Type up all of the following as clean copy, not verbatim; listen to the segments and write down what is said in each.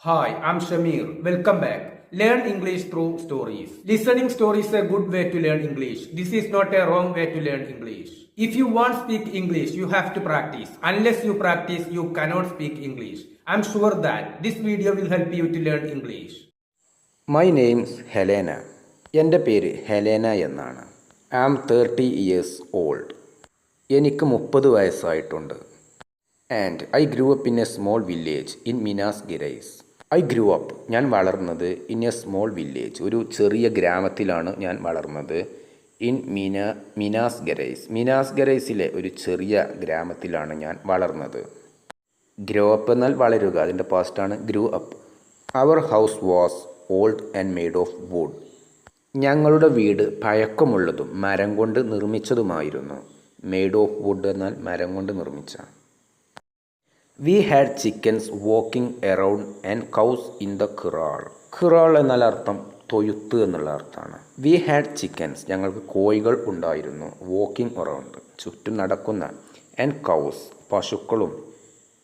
Hi, I'm Shamir. Welcome back. Learn English through stories. Listening stories is a good way to learn English. This is not a wrong way to learn English. If you want to speak English, you have to practice. Unless you practice, you cannot speak English. I'm sure that this video will help you to learn English. My name's Helena. എൻ്റെ പേര് Helena എന്നാണ്. I am 30 years old. എനിക്ക് 30 വയസ്സായിട്ടുണ്ട്. And I grew up in a small village in Minas Gerais. I grew up, ഞാൻ വളർന്നത് in a small village, ഒരു ചെറിയ ഗ്രാമത്തിലാണ് ഞാൻ വളർന്നത്. ഇൻ മിനാസ് ഗിരൈസ്, മിനാസ് ഗിരൈസിലെ ഒരു ചെറിയ ഗ്രാമത്തിലാണ് ഞാൻ വളർന്നത്. ഗ്രോ അപ്പ് എന്നാൽ വളരുക, അതിൻ്റെ പാസ്റ്റാണ് grew up. Our house was old and made of wood. ഞങ്ങളുടെ വീട് പഴക്കമുള്ളതും മരം കൊണ്ട് നിർമ്മിച്ചതുമായിരുന്നു. മെയ്ഡ് ഓഫ് വുഡ് എന്നാൽ മരം കൊണ്ട് നിർമ്മിച്ച. We had chickens walking around and cows in the corral. Corral എന്നാൽ അർത്ഥം തൊഴുത്ത് എന്നുള്ള അർത്ഥമാണ്. വി ഹാഡ് ചിക്കൻസ്, ഞങ്ങൾക്ക് കോഴികൾ ഉണ്ടായിരുന്നു. വാക്കിംഗ് അറൗണ്ട്, ചുറ്റും നടക്കുന്ന. ആൻഡ് കൗസ്, പശുക്കളും.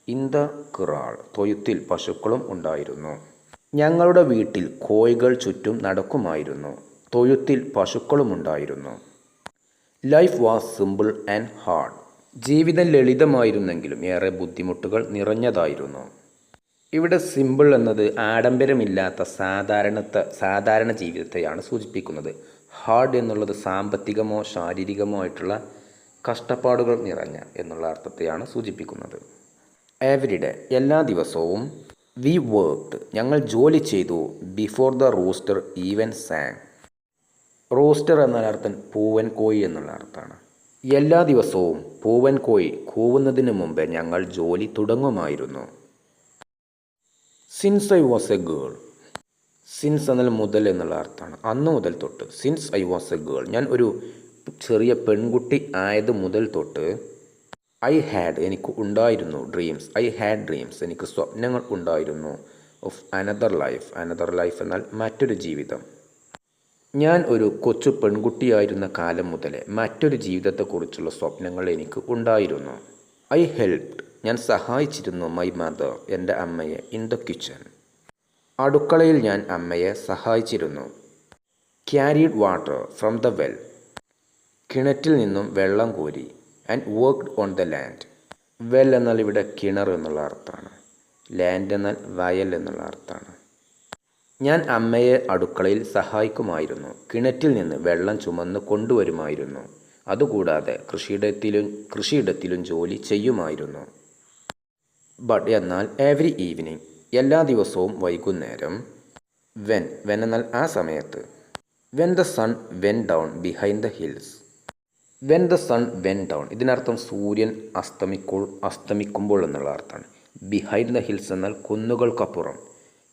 ഇൻ ദ ഖിറാൾ, തൊഴുത്തിൽ പശുക്കളും ഉണ്ടായിരുന്നു. ഞങ്ങളുടെ വീട്ടിൽ കോഴികൾ ചുറ്റും നടക്കുമായിരുന്നു. തൊഴുത്തിൽ പശുക്കളുമുണ്ടായിരുന്നു. Life was simple and hard. ജീവിതം ലളിതമായിരുന്നെങ്കിലും ഏറെ ബുദ്ധിമുട്ടുകൾ നിറഞ്ഞതായിരുന്നു. ഇവിടെ സിമ്പിൾ എന്നത് ആഡംബരമില്ലാത്ത സാധാരണ ജീവിതത്തെയാണ് സൂചിപ്പിക്കുന്നത്. ഹാർഡ് എന്നുള്ളത് സാമ്പത്തികമോ ശാരീരികമോ ആയിട്ടുള്ള കഷ്ടപ്പാടുകൾ നിറഞ്ഞ എന്നുള്ള അർത്ഥത്തെയാണ് സൂചിപ്പിക്കുന്നത്. എവരിഡേ, എല്ലാ ദിവസവും. വി വർക്ക്ഡ്, ഞങ്ങൾ ജോലി ചെയ്തു. Before the rooster even sang. Rooster എന്നാൽ അർത്ഥം പൂവൻ കോഴി എന്നുള്ള അർത്ഥമാണ്. എല്ലാ ദിവസവും പൂവൻ കോഴി കൂവുന്നതിന് മുമ്പ് ഞങ്ങൾ ജോലി തുടങ്ങുമായിരുന്നു. Since I was a girl. Since എന്നാൽ മുതൽ എന്നുള്ള അർത്ഥമാണ്. അന്ന് മുതൽ തൊട്ട്. Since I was a girl, ഞാൻ ഒരു ചെറിയ പെൺകുട്ടി ആയത് മുതൽ തൊട്ട്. ഐ ഹാഡ്, എനിക്ക് ഉണ്ടായിരുന്നു. ഡ്രീംസ്, ഐ ഹാഡ് ഡ്രീംസ്, എനിക്ക് സ്വപ്നങ്ങൾ ഉണ്ടായിരുന്നു. Of another life, another life എന്നാൽ മറ്റൊരു ജീവിതം. ഞാൻ ഒരു കൊച്ചു പെൺകുട്ടിയായിരുന്ന കാലം മുതലേ മറ്റൊരു ജീവിതത്തെക്കുറിച്ചുള്ള സ്വപ്നങ്ങൾ എനിക്ക് ഉണ്ടായിരുന്നു. ഐ ഹെൽപ്ഡ്, ഞാൻ സഹായിച്ചിരുന്നു. മൈ മദർ, എൻ്റെ അമ്മയെ. ഇൻ ദ കിച്ചൺ, അടുക്കളയിൽ ഞാൻ അമ്മയെ സഹായിച്ചിരുന്നു. Carried water from the well, കിണറ്റിൽ നിന്നും വെള്ളം കോരി. And worked on the land. Well എന്നാൽ ഇവിടെ കിണർ എന്നുള്ള അർത്ഥമാണ്. ലാൻഡ് എന്നാൽ വയൽ എന്നുള്ള അർത്ഥമാണ്. ഞാൻ അമ്മയെ അടുക്കളയിൽ സഹായിക്കുമായിരുന്നു. കിണറ്റിൽ നിന്ന് വെള്ളം ചുമന്ന് കൊണ്ടുവരുമായിരുന്നു. അതുകൂടാതെ കൃഷിയിടത്തിലും ജോലി ചെയ്യുമായിരുന്നു. ബട്ട് എന്നാൽ എവറി ഈവനിങ്, എല്ലാ ദിവസവും വൈകുന്നേരം. വെൻ എന്നാൽ ആ സമയത്ത്. When the sun went down behind the hills. When the sun went down, ഇതിനർത്ഥം സൂര്യൻ അസ്തമിക്കുമ്പോൾ എന്നുള്ള അർത്ഥമാണ്. ബിഹൈൻഡ് ദ ഹിൽസ് എന്നാൽ കുന്നുകൾക്കപ്പുറം.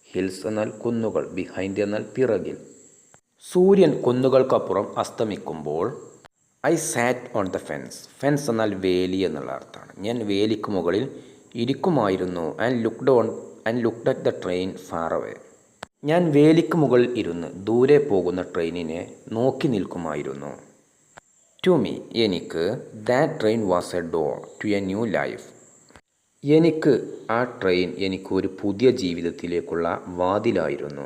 ഹിൽസ് എന്നാൽ കുന്നുകൾ, ബിഹൈൻഡ് എന്നാൽ പിറകിൽ. സൂര്യൻ കുന്നുകൾക്കപ്പുറം അസ്തമിക്കുമ്പോൾ. I sat on the fence. Fence എന്നാൽ വേലി എന്നുള്ള അർത്ഥമാണ്. ഞാൻ വേലിക്ക് മുകളിൽ ഇരിക്കുമായിരുന്നു. And looked at the train far away. ഞാൻ വേലിക്ക് മുകളിൽ ഇരുന്ന് ദൂരെ പോകുന്ന ട്രെയിനിനെ നോക്കി നിൽക്കുമായിരുന്നു. ടു മീ, എനിക്ക്. That train was a door to a new life. എനിക്ക് ആ ട്രെയിൻ ഒരു പുതിയ ജീവിതത്തിലേക്കുള്ള വാതിലായിരുന്നു.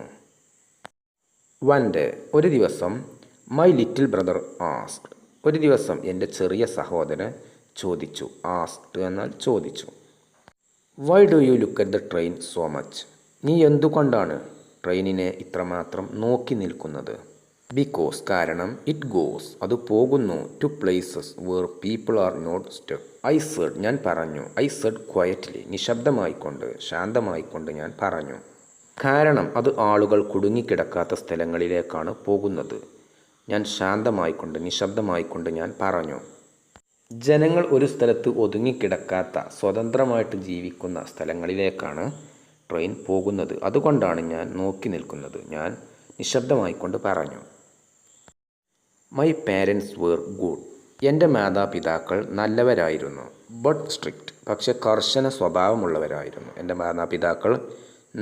വൺ ഡേ, ഒരു ദിവസം. മൈ ലിറ്റിൽ ബ്രദർ ആസ്ക്ഡ്, ഒരു ദിവസം എൻ്റെ ചെറിയ സഹോദരൻ ചോദിച്ചു. ആസ്ക്ഡ് എന്നാൽ ചോദിച്ചു. Why do you look at the train so much. നീ എന്തുകൊണ്ടാണ് ട്രെയിനിനെ ഇത്രമാത്രം നോക്കി നിൽക്കുന്നത്. ബിക്കോസ്, കാരണം. ഇറ്റ് ഗോസ്, അത് പോകുന്നു. To places where people are not stuck. I said, ഞാൻ പറഞ്ഞു. ഐ സെഡ് ക്വയറ്റ്ലി, നിശബ്ദമായിക്കൊണ്ട്, ശാന്തമായിക്കൊണ്ട് ഞാൻ പറഞ്ഞു. കാരണം അത് ആളുകൾ കുടുങ്ങിക്കിടക്കാത്ത സ്ഥലങ്ങളിലേക്കാണ് പോകുന്നത്. ഞാൻ ശാന്തമായിക്കൊണ്ട്, നിശബ്ദമായിക്കൊണ്ട് ഞാൻ പറഞ്ഞു. ജനങ്ങൾ ഒരു സ്ഥലത്ത് ഒതുങ്ങിക്കിടക്കാത്ത, സ്വതന്ത്രമായിട്ട് ജീവിക്കുന്ന സ്ഥലങ്ങളിലേക്കാണ് ട്രെയിൻ പോകുന്നത്. അതുകൊണ്ടാണ് ഞാൻ നോക്കി നിൽക്കുന്നത്. ഞാൻ നിശബ്ദമായിക്കൊണ്ട് പറഞ്ഞു. My parents were good. എൻ്റെ മാതാപിതാക്കൾ നല്ലവരായിരുന്നു. ബട്ട് സ്ട്രിക്റ്റ്, പക്ഷെ കർശന സ്വഭാവമുള്ളവരായിരുന്നു. എൻ്റെ മാതാപിതാക്കൾ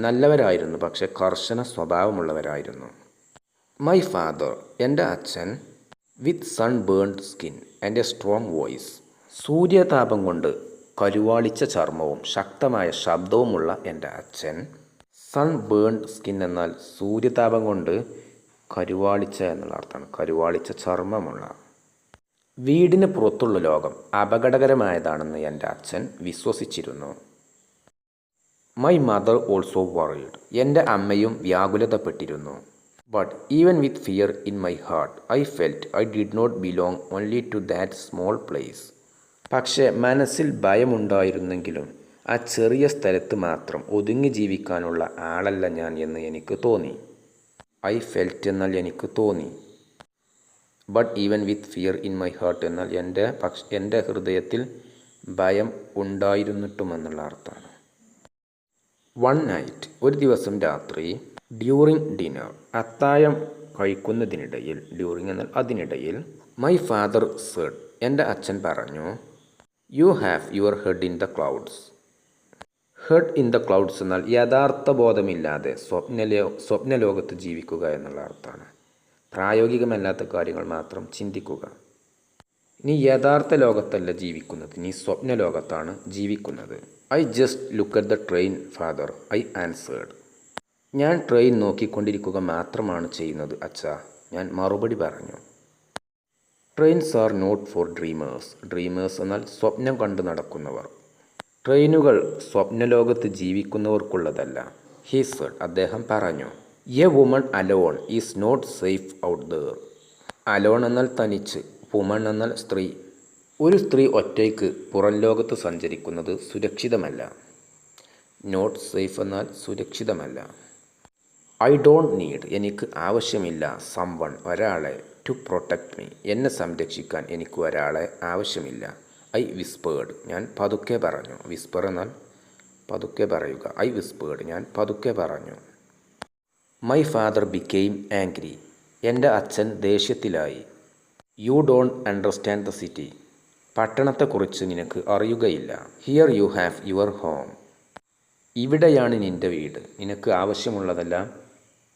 നല്ലവരായിരുന്നു, പക്ഷെ കർശന സ്വഭാവമുള്ളവരായിരുന്നു. മൈ ഫാദർ, എൻ്റെ അച്ഛൻ. With sun burned skin and a strong voice. സൂര്യതാപം കൊണ്ട് കരുവാളിച്ച ചർമ്മവും ശക്തമായ ശബ്ദവുമുള്ള എൻ്റെ അച്ഛൻ. സൺ ബേൺഡ് സ്കിൻ എന്നാൽ സൂര്യതാപം കൊണ്ട് കരുവാളിച്ച എന്നുള്ള അർത്ഥമാണ്. കരുവാളിച്ച ചർമ്മമുള്ള. വീടിന് പുറത്തുള്ള ലോകം അപകടകരമായതാണെന്ന് എൻ്റെ അച്ഛൻ വിശ്വസിച്ചിരുന്നു. My mother also worried. എൻ്റെ അമ്മയും വ്യാകുലതപ്പെട്ടിരുന്നു. But even with fear in my heart I felt I did not belong only to that small place. പക്ഷേ മനസ്സിൽ ഭയമുണ്ടായിരുന്നെങ്കിലും ആ ചെറിയ സ്ഥലത്ത് മാത്രം ഒതുങ്ങി ജീവിക്കാനുള്ള ആളല്ല ഞാൻ എന്ന് എനിക്ക് തോന്നി. ഐ ഫെൽറ്റ് എന്നാൽ എനിക്ക് തോന്നി. But even with fear in my heart എന്നാൽ എൻ്റെ ഹൃദയത്തിൽ ഭയം ഉണ്ടായിരുന്നിട്ടുമെന്നുള്ള അർത്ഥമാണ്. വൺ നൈറ്റ് ഒരു ദിവസം രാത്രി, ഡ്യൂറിങ് ഡിന്നർ അത്താഴം കഴിക്കുന്നതിനിടയിൽ, ഡ്യൂറിങ് എന്നാൽ അതിനിടയിൽ, മൈ ഫാദർ സെഡ് എൻ്റെ അച്ഛൻ പറഞ്ഞു, U have your head in the clouds. Head in the clouds എന്നാൽ യഥാർത്ഥ ബോധമില്ലാതെ സ്വപ്നലോകത്ത് ജീവിക്കുക എന്നുള്ള അർത്ഥമാണ്. പ്രായോഗികമല്ലാത്ത കാര്യങ്ങൾ മാത്രം ചിന്തിക്കുക. നീ യഥാർത്ഥ ലോകത്തല്ല ജീവിക്കുന്നത്, നീ സ്വപ്നലോകത്താണ് ജീവിക്കുന്നത്. I just look at the train father, I answered. ഞാൻ ട്രെയിൻ നോക്കിക്കൊണ്ടിരിക്കുക മാത്രമാണ് ചെയ്യുന്നത് അച്ഛാ, ഞാൻ മറുപടി പറഞ്ഞു. Trains are not for dreamers. Dreamers എന്നാൽ സ്വപ്നം കണ്ടു നടക്കുന്നവർ. ട്രെയിനുകൾ സ്വപ്നലോകത്ത് ജീവിക്കുന്നവർക്കുള്ളതല്ല. ഹി സെഡ് അദ്ദേഹം പറഞ്ഞു. A woman alone is not safe out there. Alone എന്നാൽ തനിച്ച്, വുമൺ എന്നാൽ സ്ത്രീ. ഒരു സ്ത്രീ ഒറ്റയ്ക്ക് പുറം ലോകത്ത് സഞ്ചരിക്കുന്നത് സുരക്ഷിതമല്ല. നോട്ട് സേഫ് എന്നാൽ സുരക്ഷിതമല്ല. ഐ ഡോണ്ട് നീഡ് എനിക്ക് ആവശ്യമില്ല, സംവൺ ഒരാളെ, ടു പ്രൊട്ടക്റ്റ് മീ എന്നെ സംരക്ഷിക്കാൻ എനിക്ക് ഒരാളെ ആവശ്യമില്ല. ഐ വിസ്പേർഡ് ഞാൻ പതുക്കെ പറഞ്ഞു. വിസ്പർ എന്നാൽ പതുക്കെ പറയുക. ഐ വിസ്പേർഡ് ഞാൻ പതുക്കെ പറഞ്ഞു. My father became angry. എൻ്റെ അച്ഛൻ ദേഷ്യത്തിലായി. You don't understand the city. പട്ടണത്തെക്കുറിച്ച് നിനക്ക് അറിയുകയില്ല. Here you have your home. ഇവിടെയാണ് നിൻ്റെ വീട്. നിനക്ക് ആവശ്യമുള്ളതെല്ലാം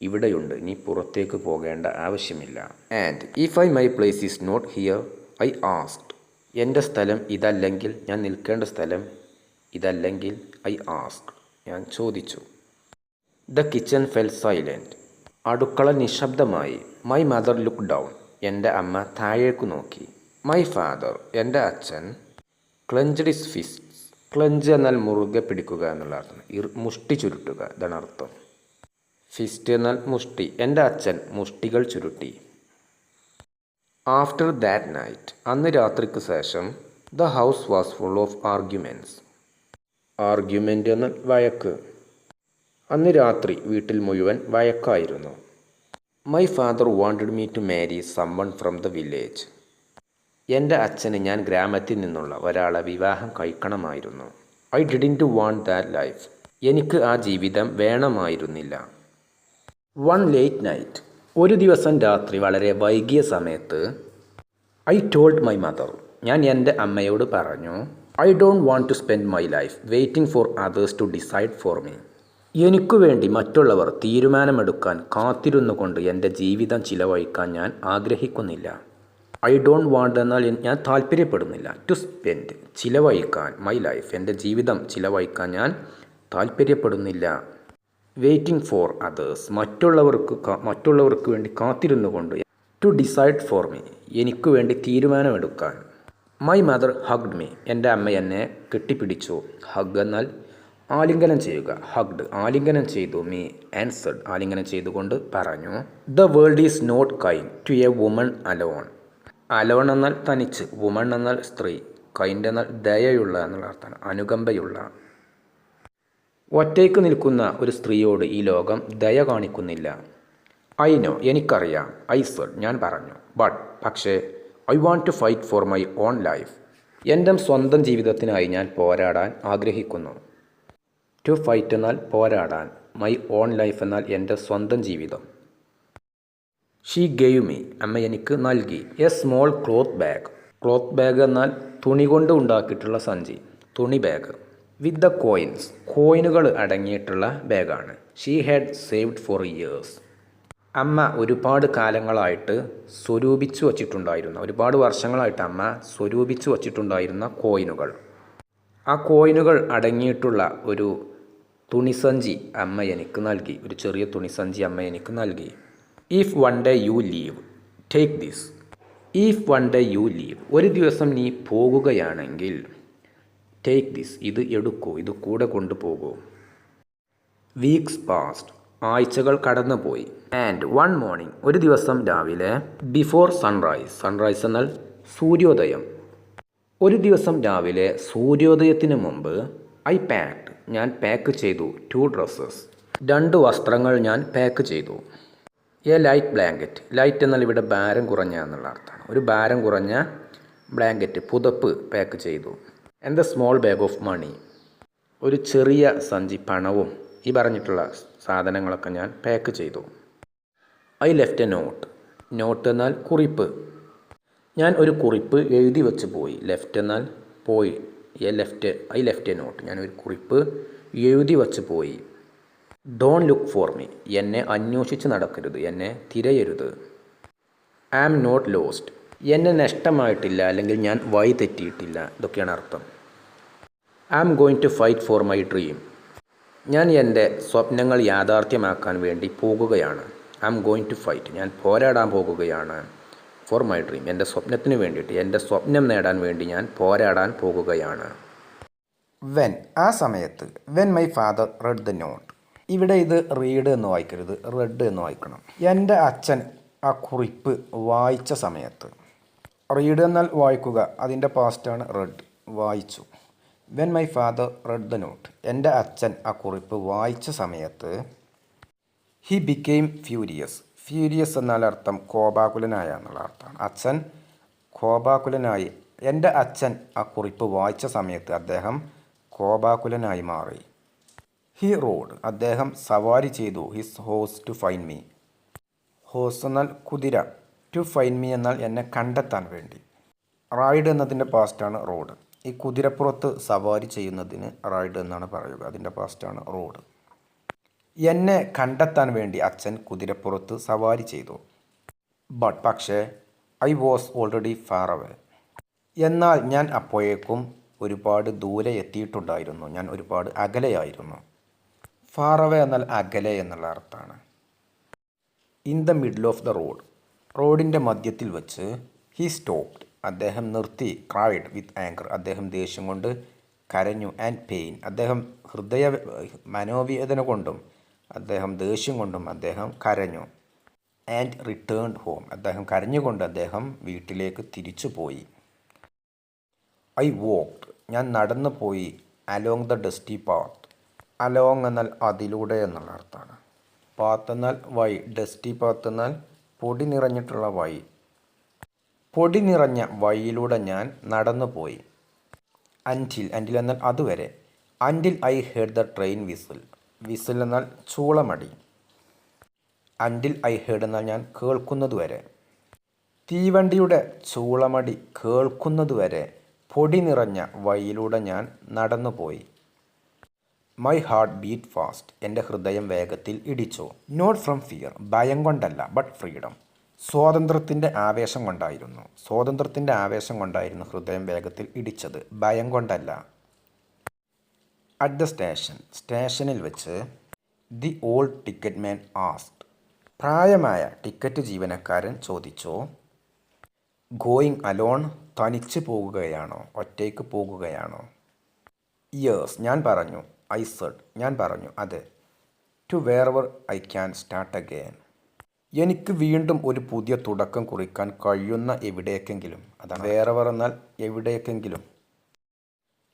ഇവിടെയുണ്ട്, നീ പുറത്തേക്ക് പോകേണ്ട ആവശ്യമില്ല. And if my place is not here I asked. എൻ്റെ സ്ഥലം ഇതല്ലെങ്കിൽ, ഞാൻ നിൽക്കേണ്ട സ്ഥലം ഇതല്ലെങ്കിൽ, ഐ ആസ്ക്ഡ് ഞാൻ ചോദിച്ചു. The kitchen fell silent. അടുക്കള നിശബ്ദമായി. My mother look down. എൻ്റെ അമ്മ താഴേക്ക് നോക്കി. മൈ ഫാദർ എൻ്റെ അച്ഛൻ ക്ലഞ്ച്ഡ് ഹിസ് ഫിസ്റ്റ്സ്. ക്ലഞ്ച് എന്നാൽ മുറുകെ പിടിക്കുക എന്നുള്ള അർത്ഥം. മുഷ്ടി ചുരുട്ടുക ഇതാണ് അർത്ഥം. ഫിസ്റ്റ് എന്നാൽ മുഷ്ടി. എൻ്റെ അച്ഛൻ മുഷ്ടികൾ ചുരുട്ടി. ആഫ്റ്റർ ദാറ്റ് നൈറ്റ് അന്ന് രാത്രിക്ക് ശേഷം, the house was full of arguments. Argument എന്നാൽ വഴക്ക്. അന്ന് രാത്രി വീട്ടിൽ മുഴുവൻ വഴക്കായിരുന്നു. My father wanted me to marry someone from the village. എൻ്റെ അച്ഛന് ഞാൻ ഗ്രാമത്തിൽ നിന്നുള്ള ഒരാളെ വിവാഹം കഴിക്കണമായിരുന്നു. I didn't want that life. എനിക്ക് ആ ജീവിതം വേണമായിരുന്നില്ല. വൺ ലേറ്റ് നൈറ്റ് ഒരു ദിവസം രാത്രി വളരെ വൈകിയ സമയത്ത്, ഐ ടോൾഡ് മൈ മദർ ഞാൻ എൻ്റെ അമ്മയോട് പറഞ്ഞു, I don't want to spend my life waiting for others to decide for me. എനിക്കു വേണ്ടി മറ്റുള്ളവർ തീരുമാനമെടുക്കാൻ കാത്തിരുന്നു കൊണ്ട് എൻ്റെ ജീവിതം ചിലവഴിക്കാൻ ഞാൻ ആഗ്രഹിക്കുന്നില്ല. ഐ ഡോണ്ട് വാണ്ട് എന്നാൽ ഞാൻ താല്പര്യപ്പെടുന്നില്ല. ടു സ്പെൻഡ് ചിലവഴിക്കാൻ, മൈ ലൈഫ് എൻ്റെ ജീവിതം ചിലവഴിക്കാൻ ഞാൻ താല്പര്യപ്പെടുന്നില്ല. വെയിറ്റിംഗ് ഫോർ അതേഴ്സ് മറ്റുള്ളവർക്ക് വേണ്ടി കാത്തിരുന്നു കൊണ്ട്, ടു ഡിസൈഡ് ഫോർ മീ എനിക്ക് വേണ്ടി തീരുമാനമെടുക്കാൻ. മൈ മദർ ഹഗ്ഡ് മീ എൻ്റെ അമ്മ എന്നെ കെട്ടിപ്പിടിച്ചു. ഹഗ് എന്നാൽ ആലിംഗനം ചെയ്യുക. ഹഗ്ഡ് ആലിംഗനം ചെയ്തു. മീ ആൻസർഡ് ആലിംഗനം ചെയ്തുകൊണ്ട് പറഞ്ഞു. The world is not kind to a woman alone. Alone എന്നാൽ തനിച്ച്, വുമൺ എന്നാൽ സ്ത്രീ, കൈൻഡ് എന്നാൽ ദയയുള്ള എന്നുള്ള അർത്ഥമാണ്, അനുകമ്പയുള്ള. ഒറ്റയ്ക്ക് നിൽക്കുന്ന ഒരു സ്ത്രീയോട് ഈ ലോകം ദയ കാണിക്കുന്നില്ല. ഐ നോ എനിക്കറിയാം. ഐ സെഡ് ഞാൻ പറഞ്ഞു. ബട്ട് പക്ഷേ, I want to fight for my own life എൻ്റെ സ്വന്തം ജീവിതത്തിനായി ഞാൻ പോരാടാൻ ആഗ്രഹിക്കുന്നു. ടു ഫൈറ്റ് എന്നാൽ പോരാടാൻ, മൈ ഓൺ ലൈഫ് എന്നാൽ എൻ്റെ സ്വന്തം ജീവിതം. ഷീ ഗേവ് മീ അമ്മ എനിക്ക് നൽകി. A small cloth bag. Cloth bag എന്നാൽ തുണി കൊണ്ട് ഉണ്ടാക്കിയിട്ടുള്ള സഞ്ചി, തുണി ബാഗ്. വിത്ത് ദ കോയിൻസ് കോയിനുകൾ അടങ്ങിയിട്ടുള്ള ബാഗാണ്. She had saved for years. അമ്മ ഒരുപാട് കാലങ്ങളായിട്ട് സ്വരൂപിച്ചു വച്ചിട്ടുണ്ടായിരുന്ന, ഒരുപാട് വർഷങ്ങളായിട്ട് അമ്മ സ്വരൂപിച്ചു വച്ചിട്ടുണ്ടായിരുന്ന കോയിനുകൾ. ആ കോയിനുകൾ അടങ്ങിയിട്ടുള്ള ഒരു തുണിസഞ്ചി അമ്മ എനിക്ക് നൽകി. ഒരു ചെറിയ തുണിസഞ്ചി അമ്മ എനിക്ക് നൽകി. If one day you leave take this. If one day you leave, ഒരു ദിവസം നീ പോകുകയാണെങ്കിൽ, ടേക്ക് ദിസ്, ഇത് എടുക്കൂ, ഇത് കൂടെ കൊണ്ടുപോകൂ. വീക്സ് പാസ്റ്റ്, ആഴ്ചകൾ കടന്നുപോയി. ആൻഡ് വൺ മോർണിംഗ്, ഒരു ദിവസം രാവിലെ, ബിഫോർ സൺറൈസ്, സൺറൈസ് എന്നാൽ സൂര്യോദയം, ഒരു ദിവസം രാവിലെ സൂര്യോദയത്തിന് മുമ്പ്, ഐ പാക്ഡ്, ഞാൻ പാക്ക് ചെയ്തു, 2 ഡ്രസ്സസ്, 2 വസ്ത്രങ്ങൾ ഞാൻ പാക്ക് ചെയ്തു. എ ലൈറ്റ് ബ്ലാങ്കറ്റ്, ലൈറ്റ് എന്നാൽ ഇവിടെ ഭാരം കുറഞ്ഞ എന്നുള്ള അർത്ഥമാണ്. ഒരു ഭാരം കുറഞ്ഞ ബ്ലാങ്കറ്റ്, പുതപ്പ് പാക്ക് ചെയ്തു. And the small bag of money, ഒരു ചെറിയ സഞ്ചി പണവും ഈ പറഞ്ഞിട്ടുള്ള സാധനങ്ങളൊക്കെ ഞാൻ പാക്ക് ചെയ്തു. I left a note, note എന്നാൽ കുറിപ്പ്, ഞാൻ ഒരു കുറിപ്പ് എഴുതി വെച്ച് പോയി. ലെഫ്റ്റ് എന്നാൽ പോയി. ഐ ലെഫ്റ്റ് എ നോട്ട്, ഞാൻ ഒരു കുറിപ്പ് എഴുതി വച്ച് പോയി. ഡോൺ ലുക്ക് ഫോർ മീ, എന്നെ അന്വേഷിച്ച് നടക്കരുത്, എന്നെ തിരയരുത്. ഐ ആം നോട്ട് ലോസ്റ്റ്, എന്നെ നഷ്ടമായിട്ടില്ല അല്ലെങ്കിൽ ഞാൻ വഴി തെറ്റിയിട്ടില്ല, ഇതൊക്കെയാണ് അർത്ഥം. I am going to fight for my dream, ഞാൻ എൻ്റെ സ്വപ്നങ്ങൾ യാഥാർത്ഥ്യമാക്കാൻ വേണ്ടി പോകുകയാണ്. I am going to fight, ഞാൻ പോരാടാൻ പോകുകയാണ്. ഫോർ മൈ ഡ്രീം, എൻ്റെ സ്വപ്നത്തിന് വേണ്ടിയിട്ട്, എൻ്റെ സ്വപ്നം നേടാൻ വേണ്ടി ഞാൻ പോരാടാൻ പോകുകയാണ്. വെൻ, ആ സമയത്ത്. When my father read the note, ഇവിടെ ഇത് റീഡ് എന്ന് വായിക്കരുത്, റെഡ് എന്ന് വായിക്കണം. എൻ്റെ അച്ഛൻ ആ കുറിപ്പ് വായിച്ച സമയത്ത്. റീഡ് എന്നാൽ വായിക്കുക, അതിൻ്റെ പാസ്റ്റാണ് റെഡ്, വായിച്ചു. When my father read the note, എൻ്റെ അച്ഛൻ ആ കുറിപ്പ് വായിച്ച സമയത്ത്. ഹി ബിക്കെയിം ഫ്യൂരിയസ്, ഫ്യൂരിയസ് എന്നാൽ അർത്ഥം കോപാകുലനായ എന്നുള്ള അർത്ഥമാണ്. അച്ഛൻ കോപാകുലനായി, എൻ്റെ അച്ഛൻ ആ കുറിപ്പ് വായിച്ച സമയത്ത് അദ്ദേഹം കോപാകുലനായി മാറി. ഹി റോഡ്, അദ്ദേഹം സവാരി ചെയ്തു, his horse to find me. Horse എന്നാൽ കുതിര, ടു ഫൈൻഡ് മീ എന്നാൽ എന്നെ കണ്ടെത്താൻ വേണ്ടി. റൈഡ് എന്നതിൻ്റെ പാസ്റ്റാണ് റോഡ്. ഈ കുതിരപ്പുറത്ത് സവാരി ചെയ്യുന്നതിന് റൈഡ് എന്നാണ് പറയുക, അതിൻ്റെ പാസ്റ്റാണ് റോഡ്. എന്നെ കണ്ടെത്താൻ വേണ്ടി അച്ഛൻ കുതിരപ്പുറത്ത് സവാരി ചെയ്തു. ബട്ട്, പക്ഷേ, I was already far away, എന്നാൽ ഞാൻ അപ്പോഴേക്കും ഒരുപാട് ദൂരെ എത്തിയിട്ടുണ്ടായിരുന്നു, ഞാൻ ഒരുപാട് അകലെയായിരുന്നു. ഫാർ അവേ എന്നാൽ അകലെ എന്നുള്ള അർത്ഥമാണ്. In the middle of the road, റോഡിൻ്റെ മധ്യത്തിൽ വെച്ച്. ഹി സ്റ്റോപ്ഡ്, അദ്ദേഹം നിർത്തി. ക്രൈഡ് വിത്ത് ആങ്കർ, അദ്ദേഹം ദേഷ്യം കൊണ്ട് കരഞ്ഞു. ആൻഡ് പെയിൻ, അദ്ദേഹം മനോവേദന കൊണ്ടും അദ്ദേഹം ദേഷ്യം കൊണ്ടും അദ്ദേഹം കരഞ്ഞു. ആൻഡ് റിട്ടേൺഡ് ഹോം, അദ്ദേഹം കരഞ്ഞുകൊണ്ട് അദ്ദേഹം വീട്ടിലേക്ക് തിരിച്ചു പോയി. ഐ വോക്ഡ്, ഞാൻ നടന്നു പോയി. Along the dusty path, along എന്നാൽ അതിലൂടെ എന്നുള്ള അർത്ഥമാണ്. പാത്ത് എന്നാൽ വഴി, ഡസ്റ്റി പാത്ത് എന്നാൽ പൊടി നിറഞ്ഞിട്ടുള്ള വഴി. പൊടി നിറഞ്ഞ വഴിയിലൂടെ ഞാൻ നടന്നു പോയി. അൻറ്റിൽ എന്നാൽ അതുവരെ. അൻറ്റിൽ I heard the train whistle, whistle എന്നാൽ ചൂളമടി. അൻറ്റിൽ ഐ ഹേർഡ് എന്നാൽ ഞാൻ കേൾക്കുന്നതുവരെ. തീവണ്ടിയുടെ ചൂളമടി കേൾക്കുന്നതുവരെ പൊടി നിറഞ്ഞ വഴിയിലൂടെ ഞാൻ നടന്നുപോയി. മൈ ഹാർട്ട് ബീറ്റ് ഫാസ്റ്റ്, എൻ്റെ ഹൃദയം വേഗത്തിൽ ഇടിച്ചു. നോട്ട് ഫ്രം ഫിയർ, ഭയം കൊണ്ടല്ല, ബട്ട് ഫ്രീഡം, സ്വാതന്ത്ര്യത്തിൻ്റെ ആവേശം കൊണ്ടായിരുന്നു. സ്വാതന്ത്ര്യത്തിൻ്റെ ആവേശം കൊണ്ടായിരുന്നു ഹൃദയം വേഗത്തിൽ ഇടിച്ചത്, ഭയം കൊണ്ടല്ല. അറ്റ് ദ സ്റ്റേഷൻ, സ്റ്റേഷനിൽ വെച്ച്. The old ticket man asked, പ്രായമായ ടിക്കറ്റ് ജീവനക്കാരൻ ചോദിച്ചു. ഗോയിങ് അലോൺ, തനിച്ച് പോകുകയാണോ, ഒറ്റയ്ക്ക് പോകുകയാണോ. യെസ്, ഞാൻ പറഞ്ഞു. ഐ സെഡ്, ഞാൻ പറഞ്ഞു, അതെ. To wherever I can start again, എനിക്ക് വീണ്ടും ഒരു പുതിയ തുടക്കം കുറിക്കാൻ കഴിയുന്ന എവിടേക്കെങ്കിലും. അതാണ് വേറെവർ എന്നാൽ എവിടേക്കെങ്കിലും.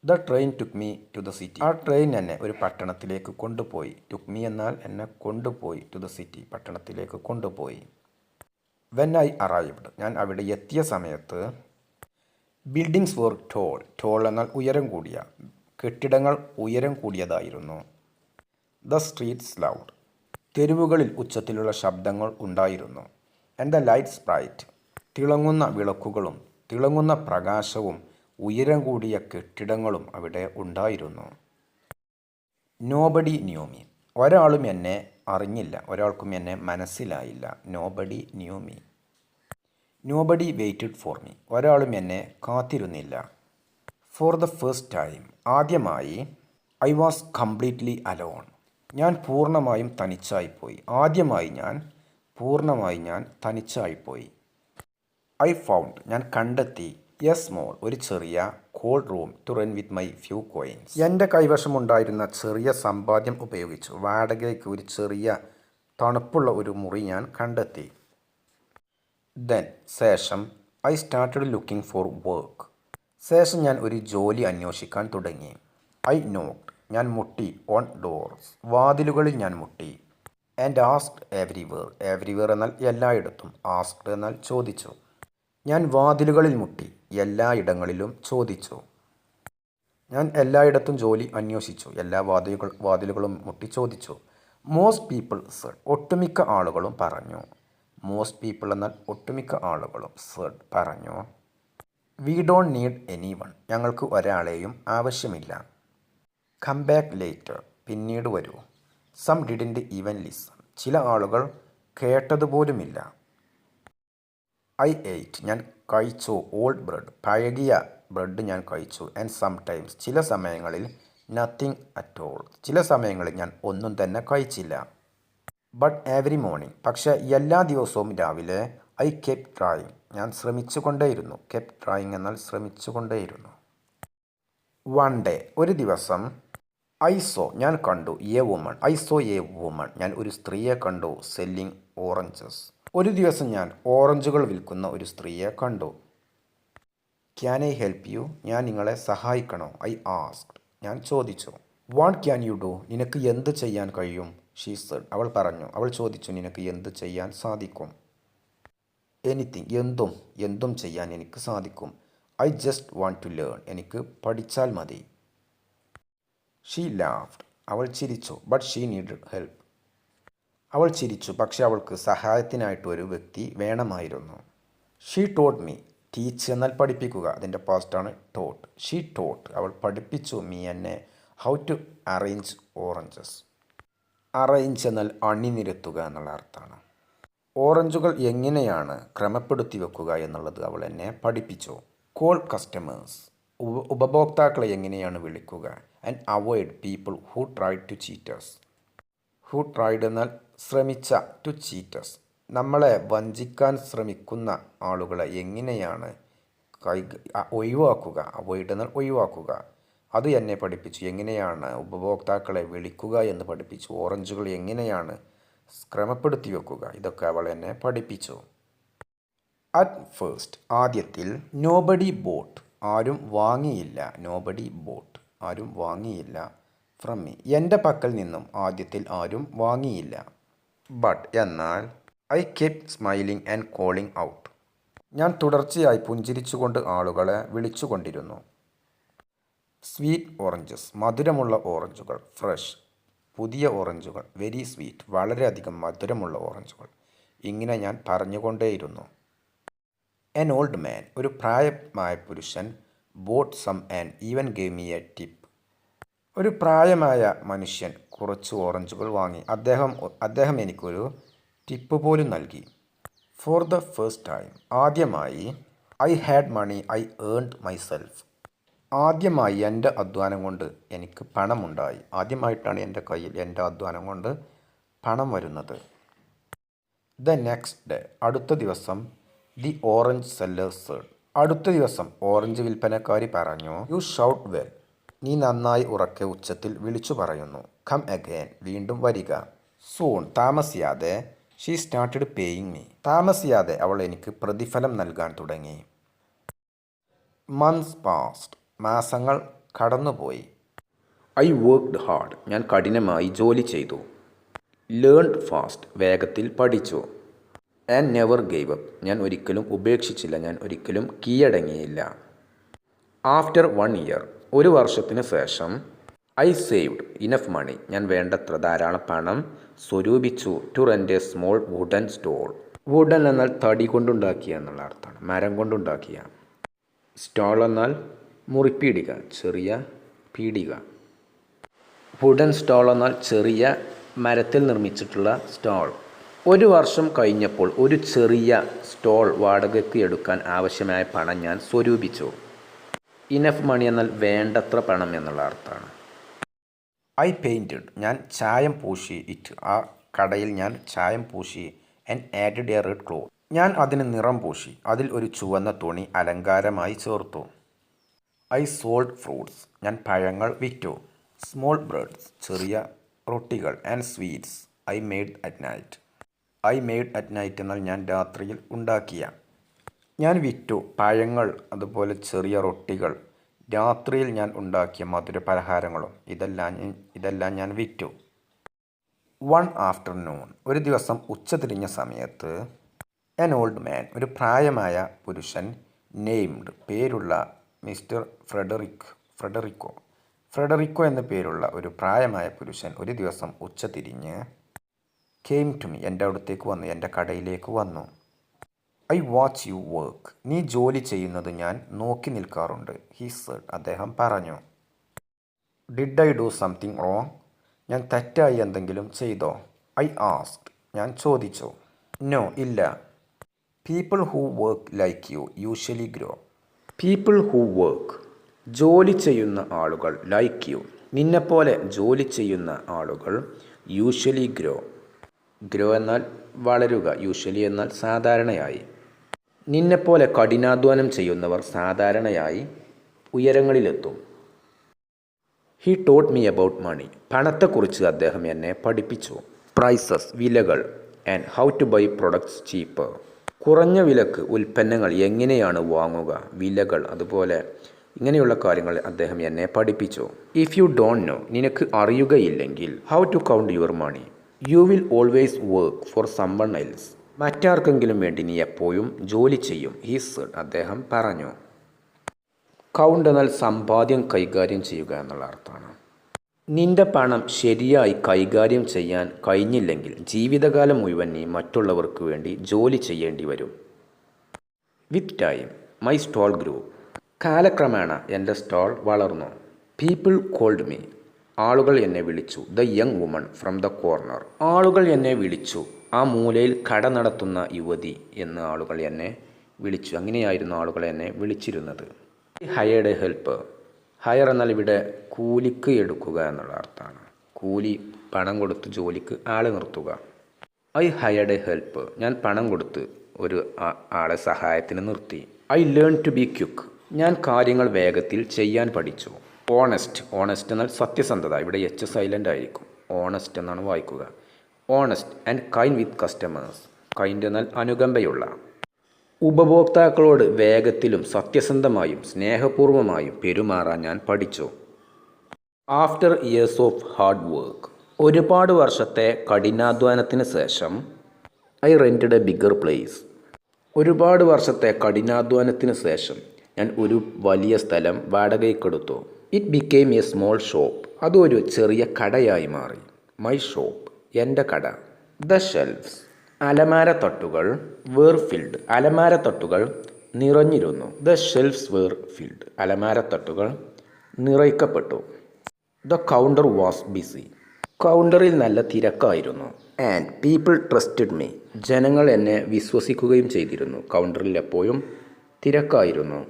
The train took me to the city, ആ ട്രെയിൻ എന്നെ ഒരു പട്ടണത്തിലേക്ക് കൊണ്ടുപോയി. ടുക്ക് മീ എന്നാൽ എന്നെ കൊണ്ടുപോയി. ടു ദ സിറ്റി, പട്ടണത്തിലേക്ക് കൊണ്ടുപോയി. വെൻ ഐ അറൈവ്ഡ്, ഞാൻ അവിടെ എത്തിയ സമയത്ത്. ബിൽഡിങ്സ് വർ ടോൾ, ടോൾ എന്നാൽ ഉയരം കൂടിയ, കെട്ടിടങ്ങൾ ഉയരം കൂടിയതായിരുന്നു. ദ സ്ട്രീറ്റ്സ് ലൗഡ്, തെരുവുകളിൽ ഉച്ചത്തിലുള്ള ശബ്ദങ്ങൾ ഉണ്ടായിരുന്നു. ആൻഡ് ദ ലൈറ്റ്സ് ബ്രൈറ്റ്, തിളങ്ങുന്ന വിളക്കുകളും തിളങ്ങുന്ന പ്രകാശവും ഉയരം കൂടിയ കെട്ടിടങ്ങളും അവിടെ ഉണ്ടായിരുന്നു. നോബഡി ന്യൂ മീ, ഒരാളും എന്നെ അറിഞ്ഞില്ല, ഒരാൾക്കും എന്നെ മനസ്സിലായില്ല. Nobody new me. Nobody waited for me, ഒരാളും എന്നെ കാത്തിരുന്നില്ല. ഫോർ ദ ഫസ്റ്റ് ടൈം, ആദ്യമായി. I was completely alone. ഞാൻ പൂർണ്ണമായും തനിച്ചായിപ്പോയി. ആദ്യമായി ഞാൻ തനിച്ചായിപ്പോയി. ഐ ഫൗണ്ട് ഞാൻ കണ്ടെത്തി എ സ്മോൾ ഒരു ചെറിയ cold room to run with my few coins. എൻ്റെ കൈവശമുണ്ടായിരുന്ന ചെറിയ സമ്പാദ്യം ഉപയോഗിച്ചു വാടകയ്ക്ക് ഒരു ചെറിയ തണുപ്പുള്ള ഒരു മുറി ഞാൻ കണ്ടെത്തി. ദെൻ ശേഷം I started looking for work. ശേഷം ഞാൻ ഒരു ജോലി അന്വേഷിക്കാൻ തുടങ്ങി. ഐ നോക്ക്ഡ് ഞാൻ മുട്ടി ഓൺ ഡോർസ് വാതിലുകളിൽ ഞാൻ മുട്ടി. And asked everywhere. എവരിവെയർ എന്നാൽ എല്ലായിടത്തും. ആസ്ക്ഡ് എന്നാൽ ചോദിച്ചു. ഞാൻ വാതിലുകളിൽ മുട്ടി എല്ലായിടങ്ങളിലും ചോദിച്ചു. ഞാൻ എല്ലായിടത്തും ജോലി അന്വേഷിച്ചു എല്ലാ വാതിലുകളും മുട്ടി ചോദിച്ചു. മോസ്റ്റ് പീപ്പിൾ സെഡ് ഒട്ടുമിക്ക ആളുകളും പറഞ്ഞു. മോസ്റ്റ് പീപ്പിൾ എന്നാൽ ഒട്ടുമിക്ക ആളുകളും സെഡ് പറഞ്ഞു. We don't need any one ഞങ്ങൾക്ക് ഒരാളെയും ആവശ്യമില്ല. കം ബാക്ക് ലേറ്റർ പിന്നീട് വരൂ. സം ഡിഡിൻറ്റ് ഈവൻ ലിസൺ ചില ആളുകൾ കേട്ടതുപോലുമില്ല. ഐ എയ്റ്റ് ഞാൻ കഴിച്ചു ഓൾഡ് ബ്രെഡ് പഴകിയ ബ്രെഡ് ഞാൻ കഴിച്ചു. ആൻഡ് സംടൈംസ് ചില സമയങ്ങളിൽ നത്തിങ് അറ്റ് ഓൾ ചില സമയങ്ങളിൽ ഞാൻ ഒന്നും തന്നെ കഴിച്ചില്ല. ബട്ട് എവറി മോർണിംഗ് പക്ഷേ എല്ലാ ദിവസവും രാവിലെ ഐ കെപ്റ്റ് ട്രൈയിങ് ഞാൻ ശ്രമിച്ചുകൊണ്ടേയിരുന്നു. കെപ്റ്റ് ട്രൈയിങ് എന്നാൽ ശ്രമിച്ചുകൊണ്ടേയിരുന്നു. വൺ ഡേ ഒരു ദിവസം ഐ സോ ഞാൻ കണ്ടു A woman I so A woman ഞാൻ ഒരു സ്ത്രീയെ കണ്ടു സെല്ലിങ് ഓറഞ്ചസ് ഒരു ദിവസം ഞാൻ ഓറഞ്ചുകൾ വിൽക്കുന്ന ഒരു സ്ത്രീയെ കണ്ടു. ക്യാൻ ഐ ഹെൽപ്പ് യു ഞാൻ നിങ്ങളെ സഹായിക്കണോ? ഐ ആസ്ക്ഡ് ഞാൻ ചോദിച്ചു. വാട്ട് ക്യാൻ യു ഡു നിനക്ക് എന്ത് ചെയ്യാൻ കഴിയും? ഷീ സെഡ് അവൾ പറഞ്ഞു. അവൾ ചോദിച്ചു നിനക്ക് എന്ത് ചെയ്യാൻ സാധിക്കും? എനിത്തിങ് എന്തും ചെയ്യാൻ എനിക്ക് സാധിക്കും. I just want to learn എനിക്ക് പഠിച്ചാൽ മതി. ഷീ ലാഫ്ഡ് അവൾ ചിരിച്ചു. ബട്ട് ഷീ നീഡഡ് ഹെൽപ്പ് അവൾ ചിരിച്ചു പക്ഷെ അവൾക്ക് സഹായത്തിനായിട്ട് ഒരു വ്യക്തി വേണമായിരുന്നു. ഷീ ടോട്ട് മീ ടീച്ച് എന്നാൽ പഠിപ്പിക്കുക അതിൻ്റെ പാസ്റ്റാണ് ടോട്ട്. ഷീ ടോട്ട് അവൾ പഠിപ്പിച്ചു മീ എന്നെ how to arrange oranges. Arrange എന്നാൽ അണിനിരത്തുക എന്നുള്ള അർത്ഥമാണ്. ഓറഞ്ചുകൾ എങ്ങനെയാണ് ക്രമപ്പെടുത്തി വെക്കുക എന്നുള്ളത് അവൾ എന്നെ പഠിപ്പിച്ചു. കോൾ കസ്റ്റമേഴ്സ് ഉപഭോക്താക്കളെ എങ്ങനെയാണ് വിളിക്കുക. And avoid people who tried to cheaters. Who tried എന്നാൽ ശ്രമിച്ച ടു ചീറ്റേഴ്സ് നമ്മളെ വഞ്ചിക്കാൻ ശ്രമിക്കുന്ന ആളുകളെ എങ്ങനെയാണ് ഒഴിവാക്കുക. അവോയ്ഡ് എന്നാൽ ഒഴിവാക്കുക. അത് എന്നെ പഠിപ്പിച്ചു. എങ്ങനെയാണ് ഉപഭോക്താക്കളെ വിളിക്കുക എന്ന് പഠിപ്പിച്ചു. ഓറഞ്ചുകൾ എങ്ങനെയാണ് ക്രമപ്പെടുത്തി വെക്കുക ഇതൊക്കെ അവൾ എന്നെ പഠിപ്പിച്ചു. അറ്റ് ഫസ്റ്റ് ആദ്യത്തിൽ നോബഡി ബോട്ട് ആരും വാങ്ങിയില്ല. നോബഡി ബോട്ട് ആരും വാങ്ങിയില്ല. ഫ്രം മീ എൻ്റെ പക്കൽ നിന്നും ആദ്യത്തിൽ ആരും വാങ്ങിയില്ല. ബട്ട് എന്നാൽ I kept smiling and calling out ഞാൻ തുടർച്ചയായി പുഞ്ചിരിച്ചുകൊണ്ട് ആളുകളെ വിളിച്ചുകൊണ്ടിരുന്നു. സ്വീറ്റ് ഓറഞ്ചസ് മധുരമുള്ള ഓറഞ്ചുകൾ. ഫ്രഷ് പുതിയ ഓറഞ്ചുകൾ. വെരി സ്വീറ്റ് വളരെയധികം മധുരമുള്ള ഓറഞ്ചുകൾ. ഇങ്ങനെ ഞാൻ പറഞ്ഞുകൊണ്ടേയിരുന്നു. എൻ ഓൾഡ് മാൻ ഒരു പ്രായമായ പുരുഷൻ bought some and even gave me a tip ഒരു പ്രായമായ മനുഷ്യൻ കുറച്ച് ഓറഞ്ചുകൾ വാങ്ങി. അദ്ദേഹം എനിക്കൊരു ടിപ്പ് പോലും നൽകി. ഫോർ ദ ഫസ്റ്റ് ടൈം ആദ്യമായി I had money I earned myself ആദ്യമായി എൻ്റെ അധ്വാനം കൊണ്ട് എനിക്ക് പണമുണ്ടായി. ആദ്യമായിട്ടാണ് എൻ്റെ കയ്യിൽ എൻ്റെ അധ്വാനം കൊണ്ട് പണം വരുന്നത്. ദ നെക്സ്റ്റ് ഡേ അടുത്ത ദിവസം ദി ഓറഞ്ച് സെല്ലർ സെഡ് അടുത്ത ദിവസം ഓറഞ്ച് വിൽപ്പനക്കാരി പറഞ്ഞു. യു ഷൗട്ട് വെൽ നീ നന്നായി ഉറക്കെ ഉച്ചത്തിൽ വിളിച്ചു പറയുന്നു. കം അഗൈൻ വീണ്ടും വരിക. സൂൺ താമസിയാതെ ഷീ സ്റ്റാർട്ടഡ് പേയിങ് മീ താമസിയാതെ അവൾ എനിക്ക് പ്രതിഫലം നൽകാൻ തുടങ്ങി. മന്ത്സ് പാസ്റ്റ് മാസങ്ങൾ കടന്നുപോയി. ഐ വർക്ക്ഡ് ഹാർഡ് ഞാൻ കഠിനമായി ജോലി ചെയ്തു. ലേൺഡ് ഫാസ്റ്റ് വേഗത്തിൽ പഠിച്ചു. ആൻഡ് നെവർ ഗേവ് അപ്പ് ഞാൻ ഒരിക്കലും ഉപേക്ഷിച്ചില്ല. ഞാൻ ഒരിക്കലും കീഴടങ്ങിയില്ല. ആഫ്റ്റർ 1 ഇയർ ഒരു വർഷത്തിന് ശേഷം ഐ സേവ്ഡ് ഇനഫ് മണി ഞാൻ വേണ്ടത്ര ധാരാളം പണം സ്വരൂപിച്ചു to rent a small wooden stall. Wooden എന്നാൽ തടി കൊണ്ടുണ്ടാക്കിയ എന്നുള്ള അർത്ഥമാണ്. മരം കൊണ്ടുണ്ടാക്കിയ. സ്റ്റോൾ എന്നാൽ മുറിപ്പീടിക ചെറിയ പീടിക. വുഡൻ സ്റ്റോൾ എന്നാൽ ചെറിയ മരത്തിൽ നിർമ്മിച്ചിട്ടുള്ള സ്റ്റോൾ. ഒരു വർഷം കഴിഞ്ഞപ്പോൾ ഒരു ചെറിയ സ്റ്റോൾ വാടകയ്ക്ക് എടുക്കാൻ ആവശ്യമായ പണം ഞാൻ സ്വരൂപിച്ചു. ഇനഫ് മണി എന്നാൽ വേണ്ടത്ര പണം എന്നുള്ള അർത്ഥമാണ്. ഐ പെയിൻറ്റഡ് ഞാൻ ചായം പൂശി ഇറ്റ് ആ കടയിൽ ഞാൻ ചായം പൂശി and added A red cloth ഞാൻ അതിന് നിറം പൂശി അതിൽ ഒരു ചുവന്ന തുണി അലങ്കാരമായി ചേർത്തു. ഐ സോൾഡ് ഫ്രൂട്ട്സ് ഞാൻ പഴങ്ങൾ വിറ്റു. സ്മോൾ ബ്രെഡ്സ് ചെറിയ റൊട്ടികൾ and sweets I made at night. I made at night എന്നാൽ ഞാൻ രാത്രിയിൽ ഉണ്ടാക്കിയ. ഞാൻ വിറ്റു പഴങ്ങൾ അതുപോലെ ചെറിയ റൊട്ടികൾ രാത്രിയിൽ ഞാൻ ഉണ്ടാക്കിയ മധുര പലഹാരങ്ങളും ഇതെല്ലാം ഞാൻ വിറ്റു. വൺ ആഫ്റ്റർനൂൺ ഒരു ദിവസം ഉച്ചതിരിഞ്ഞ സമയത്ത് എൻ ഓൾഡ് മാൻ ഒരു പ്രായമായ പുരുഷൻ നെയ്മഡ് പേരുള്ള മിസ്റ്റർ ഫ്രെഡറിക്കോ എന്ന പേരുള്ള ഒരു പ്രായമായ പുരുഷൻ ഒരു ദിവസം ഉച്ചതിരിഞ്ഞ് കെയിം ടു മീ എൻ്റെ അടുത്തേക്ക് വന്നു, എൻ്റെ കടയിലേക്ക് വന്നു. ഐ വാച്ച് യു വർക്ക് നീ ജോലി ചെയ്യുന്നത് ഞാൻ നോക്കി നിൽക്കാറുണ്ട്. ഹി സെഡ് അദ്ദേഹം പറഞ്ഞു. Did I do something wrong ഞാൻ തെറ്റായി എന്തെങ്കിലും ചെയ്തോ? ഐ ആസ്ക്ഡ് ഞാൻ ചോദിച്ചു. നോ ഇല്ല. People who work like you usually grow. People who work ജോലി ചെയ്യുന്ന ആളുകൾ ലൈക്ക് യു നിന്നെപ്പോലെ ജോലി ചെയ്യുന്ന ആളുകൾ യൂഷ്വലി ഗ്രോ എന്നാൽ വളരുക, യൂഷ്വലി എന്നാൽ സാധാരണയായി. നിന്നെപ്പോലെ കഠിനാധ്വാനം ചെയ്യുന്നവർ സാധാരണയായി ഉയരങ്ങളിലെത്തും. He taught me about money പണത്തെക്കുറിച്ച് അദ്ദേഹം എന്നെ പഠിപ്പിച്ചു. പ്രൈസസ് വിലകൾ and how to buy products cheap കുറഞ്ഞ വിലക്ക് ഉൽപ്പന്നങ്ങൾ എങ്ങനെയാണ് വാങ്ങുക, വിലകൾ അതുപോലെ ഇങ്ങനെയുള്ള കാര്യങ്ങൾ അദ്ദേഹം എന്നെ പഠിപ്പിച്ചു. ഇഫ് യു ഡോണ്ട് നോ നിനക്ക് അറിയുകയില്ലെങ്കിൽ how to count your money you will always work for someone else മറ്റാർക്കെങ്കിലും വേണ്ടി നീ എപ്പോഴും ജോലി ചെയ്യും. ഹി സെഡ് അദ്ദേഹം പറഞ്ഞു. കൗണ്ട് എന്നാൽ സമ്പാദ്യം കൈകാര്യം ചെയ്യുക എന്നുള്ള അർത്ഥമാണ്. നിന്റെ പണം ശരിയായി കൈകാര്യം ചെയ്യാൻ കഴിഞ്ഞില്ലെങ്കിൽ ജീവിതകാലം മുഴുവൻ നീ മറ്റുള്ളവർക്ക് വേണ്ടി ജോലി ചെയ്യേണ്ടി വരും. വിത്ത് ടൈം മൈ സ്റ്റോൾ ഗ്രൂ കാലക്രമേണ എൻ്റെ സ്റ്റോൾ വളർന്നു. പീപ്പിൾ കോൾഡ് മീ ആളുകൾ എന്നെ വിളിച്ചു. The young woman from the corner ആളുകൾ എന്നെ വിളിച്ചു ആ മൂലയിൽ കട നടത്തുന്ന യുവതി എന്ന് ആളുകൾ എന്നെ വിളിച്ചു. അങ്ങനെയായിരുന്നു ആളുകൾ എന്നെ വിളിച്ചിരുന്നത്. ഹയർഡ് എ ഹെൽപ്പർ ഹയർ എന്നാൽ ഇവിടെ കൂലിക്ക് എടുക്കുക എന്നുള്ള അർത്ഥമാണ്. കൂലി പണം കൊടുത്ത് ജോലിക്ക് ആളെ നിർത്തുക. ഐ ഹയർഡ് എ ഹെൽപ്പർ ഞാൻ പണം കൊടുത്ത് ഒരു ആളെ സഹായത്തിന് നിർത്തി. I learn to be quick ഞാൻ കാര്യങ്ങൾ വേഗത്തിൽ ചെയ്യാൻ പഠിച്ചു. ഓണസ്റ്റ് എന്നാൽ സത്യസന്ധത, ഇവിടെ എച്ച് സൈലൻ്റ് ആയിരിക്കും. ഓണസ്റ്റ് എന്നാണ് വായിക്കുക. Honest and kind with customers kind എന്നാൽ അനുകമ്പയുള്ള. ഉപഭോക്താക്കളോട് വേഗത്തിലും സത്യസന്ധമായും സ്നേഹപൂർവമായും പെരുമാറാൻ ഞാൻ പഠിച്ചു. After years of hard work ഒരുപാട് വർഷത്തെ കഠിനാധ്വാനത്തിന് ശേഷം I rented a bigger place ഒരുപാട് വർഷത്തെ കഠിനാധ്വാനത്തിന് ശേഷം ഞാൻ ഒരു വലിയ സ്ഥലം വാടകയ്ക്കെടുത്തു. It became a small shop അതൊരു ചെറിയ കടയായി മാറി. മൈ ഷോപ്പ് എൻ്റെ കട. ദ ഷെൽഫ്സ് അലമാരത്തട്ടുകൾ വേർ ഫിൽഡ് അലമാരത്തട്ടുകൾ നിറഞ്ഞിരുന്നു. ദ ഷെൽഫ്സ് വേർ ഫിൽഡ് അലമാരത്തട്ടുകൾ നിറയ്ക്കപ്പെട്ടു. ദ കൗണ്ടർ വാസ് ബിസി കൗണ്ടറിൽ നല്ല തിരക്കായിരുന്നു. ആൻഡ് പീപ്പിൾ ട്രസ്റ്റഡ് മീ ജനങ്ങൾ എന്നെ വിശ്വസിക്കുകയും ചെയ്തിരുന്നു. കൗണ്ടറിൽ എപ്പോഴും തിരക്കായിരുന്നു.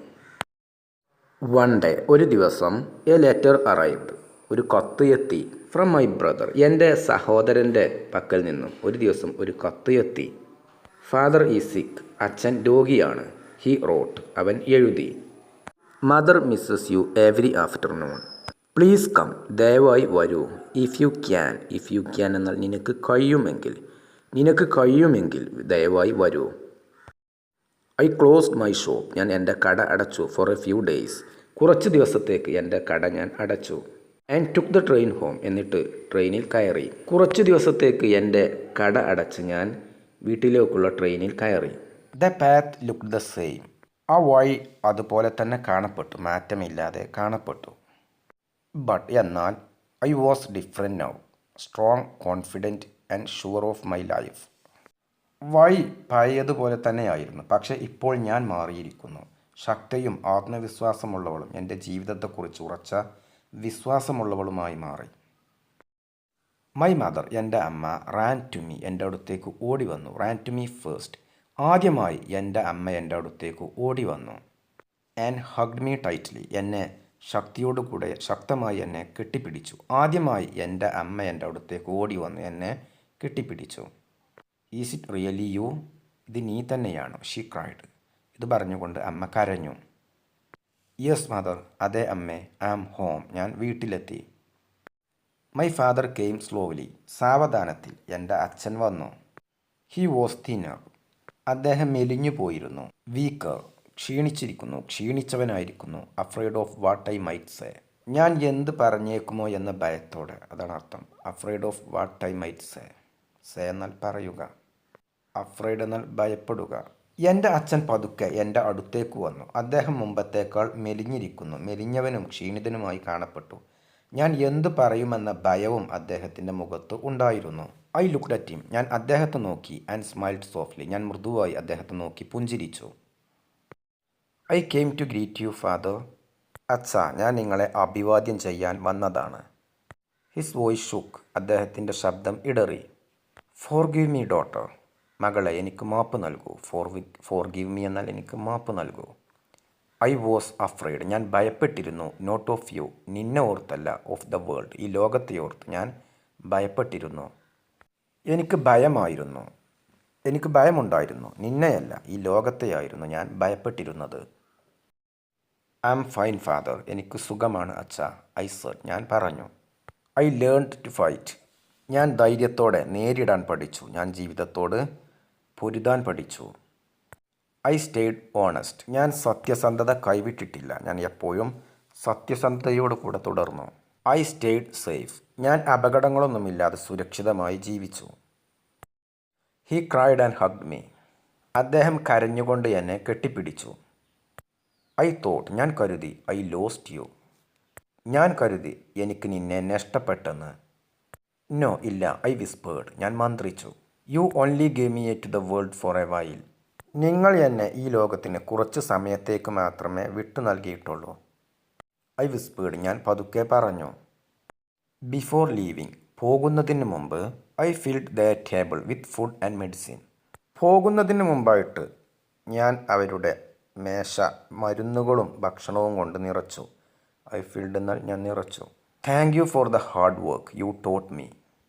വൺ ഡേ ഒരു ദിവസം എ ലെറ്റർ അറൈവ്ഡ് ഒരു കത്ത് എത്തി. ഫ്രം മൈ ബ്രദർ എൻ്റെ സഹോദരൻ്റെ പക്കൽ നിന്നും ഒരു ദിവസം ഒരു കത്ത് എത്തി. ഫാദർ ഈസ് സിക്ക് അച്ഛൻ രോഗിയാണ്. ഹി റോട്ട് അവൻ എഴുതി. Mother misses you every afternoon please come ദയവായി വരൂ. ഇഫ് യു ക്യാൻ എന്നാൽ നിനക്ക് കഴിയുമെങ്കിൽ ദയവായി വരൂ. ഐ ക്ലോസ്ഡ് മൈ ഷോപ്പ് ഞാൻ എൻ്റെ കട അടച്ചു. ഫോർ എ ഫ്യൂ ഡേയ്സ് കുറച്ച് ദിവസത്തേക്ക് എൻ്റെ കട ഞാൻ അടച്ചു. And took the train home എന്നിട്ട് ട്രെയിനിൽ കയറി. കുറച്ച് ദിവസത്തേക്ക് എൻ്റെ കട അടച്ച് ഞാൻ വീട്ടിലേക്കുള്ള ട്രെയിനിൽ കയറി. The path look the same ആ വഴി അതുപോലെ തന്നെ കാണപ്പെട്ടു, മാറ്റമില്ലാതെ കാണപ്പെട്ടു. ബട്ട് എന്നാൽ I was different now strong confident and sure of my life വഴി പഴയതുപോലെ തന്നെയായിരുന്നു, പക്ഷേ ഇപ്പോൾ ഞാൻ മാറിയിരിക്കുന്നു. ശക്തിയും ആത്മവിശ്വാസമുള്ളവളും എൻ്റെ ജീവിതത്തെക്കുറിച്ച് ഉറച്ച വിശ്വാസമുള്ളവളുമായി മാറി. മൈ മദർ എൻ്റെ അമ്മ റാൻ ടു മീ എൻ്റെ അടുത്തേക്ക് ഓടി വന്നു. റാൻ ടു മീ ഫസ്റ്റ് ആദ്യമായി എൻ്റെ അമ്മ എൻ്റെ അടുത്തേക്ക് ഓടി വന്നു. ആൻഡ് ഹഗ്ഡ് മീ ടൈറ്റ്ലി എന്നെ ശക്തിയോടുകൂടെ ശക്തമായി എന്നെ കെട്ടിപ്പിടിച്ചു. ആദ്യമായി എൻ്റെ അമ്മ എൻ്റെ അടുത്തേക്ക് ഓടി വന്ന് എന്നെ കെട്ടിപ്പിടിച്ചു. Is it really you? ഇത് നീ തന്നെയാണോ? She cried. ഇത് പറഞ്ഞുകൊണ്ട് അമ്മ കരഞ്ഞു. Yes mother. അതെ അമ്മേ. I am home. ഞാൻ വീട്ടിലെത്തി. My father came slowly. സാവധാനത്തിൽ എൻ്റെ അച്ഛൻ വന്നു. He was thinner. അദ്ദേഹം മെലിഞ്ഞു പോയിരുന്നു. വീക്കർ. ക്ഷീണിച്ചിരിക്കുന്നു, ക്ഷീണിച്ചവനായിരിക്കുന്നു. Afraid of what I might say. ഞാൻ എന്ത് പറഞ്ഞേക്കുമോ എന്ന ഭയത്തോടെ. അതാണ് അർത്ഥം. Afraid of what I might say. Say എന്നാൽ പറയുക, അഫ്രൈഡ് എന്നാൽ ഭയപ്പെടുക. എൻ്റെ അച്ഛൻ പതുക്കെ എൻ്റെ അടുത്തേക്ക് വന്നു. അദ്ദേഹം മുമ്പത്തേക്കാൾ മെലിഞ്ഞിരിക്കുന്നു, മെലിഞ്ഞവനും ക്ഷീണിതനുമായി കാണപ്പെട്ടു. ഞാൻ എന്തു പറയുമെന്ന ഭയവും അദ്ദേഹത്തിൻ്റെ മുഖത്ത് ഉണ്ടായിരുന്നു. I looked at him. ഞാൻ അദ്ദേഹത്തെ നോക്കി. And smiled softly. ഞാൻ മൃദുവായി അദ്ദേഹത്തെ നോക്കി പുഞ്ചിരിച്ചു. I came to greet you father. അച്ഛാ, ഞാൻ നിങ്ങളെ അഭിവാദ്യം ചെയ്യാൻ വന്നതാണ്. His voice shook. അദ്ദേഹത്തിൻ്റെ ശബ്ദം ഇടറി. Forgive me daughter. മകളെ, എനിക്ക് മാപ്പ് നൽകൂ. ഫോർഗീവ് മീ എന്നാൽ എനിക്ക് മാപ്പ് നൽകൂ. I was afraid. ഞാൻ ഭയപ്പെട്ടിരുന്നു. Not of U. നിന്നെ ഓർത്തല്ല. Of the world. ഈ ലോകത്തെ ഓർത്ത് ഞാൻ ഭയപ്പെട്ടിരുന്നു. എനിക്ക് ഭയമുണ്ടായിരുന്നു. നിന്നെയല്ല, ഈ ലോകത്തെയായിരുന്നു ഞാൻ ഭയപ്പെട്ടിരുന്നത്. I am fine father. എനിക്ക് സുഖമാണ് അച്ഛാ. I said. ഞാൻ പറഞ്ഞു. I learned to fight. ഞാൻ ധൈര്യത്തോടെ നേരിടാൻ പഠിച്ചു. ഞാൻ ജീവിതത്തോട് പൊരുതാൻ പഠിച്ചു. I stayed honest. ഞാൻ സത്യസന്ധത കൈവിട്ടിട്ടില്ല. ഞാൻ എപ്പോഴും സത്യസന്ധതയോട് കൂടെ തുടർന്നു. I stayed safe. ഞാൻ അപകടങ്ങളൊന്നുമില്ലാതെ സുരക്ഷിതമായി ജീവിച്ചു. He cried and hugged me. അദ്ദേഹം കരഞ്ഞുകൊണ്ട് എന്നെ കെട്ടിപ്പിടിച്ചു. I thought. ഞാൻ കരുതി. I lost you. ഞാൻ കരുതി എനിക്ക് നിന്നെ നഷ്ടപ്പെട്ടെന്ന്. നോ, ഇല്ല. I whispered. ഞാൻ മന്ത്രിച്ചു. You only gave me to the world for a while. നിങ്ങൾ എന്നെ ഈ ലോകത്തിന് കുറച്ച് സമയത്തേക്ക് മാത്രമേ വിട്ടു നൽകിയിട്ടുള്ളൂ. I whispered. ഞാൻ പതുക്കെ പറഞ്ഞു. Before living. പോകുന്നതിന് മുമ്പ്. I filled the table with food and medicine. പോകുന്നതിന് മുമ്പായിട്ട് ഞാൻ അവരുടെ മേശ മരുന്നുകളും ഭക്ഷണവും കൊണ്ട് നിറച്ചു. ഐ ഫിൽഡ് എന്നാൽ ഞാൻ നിറച്ചു. Thank you for the hard work you taught me.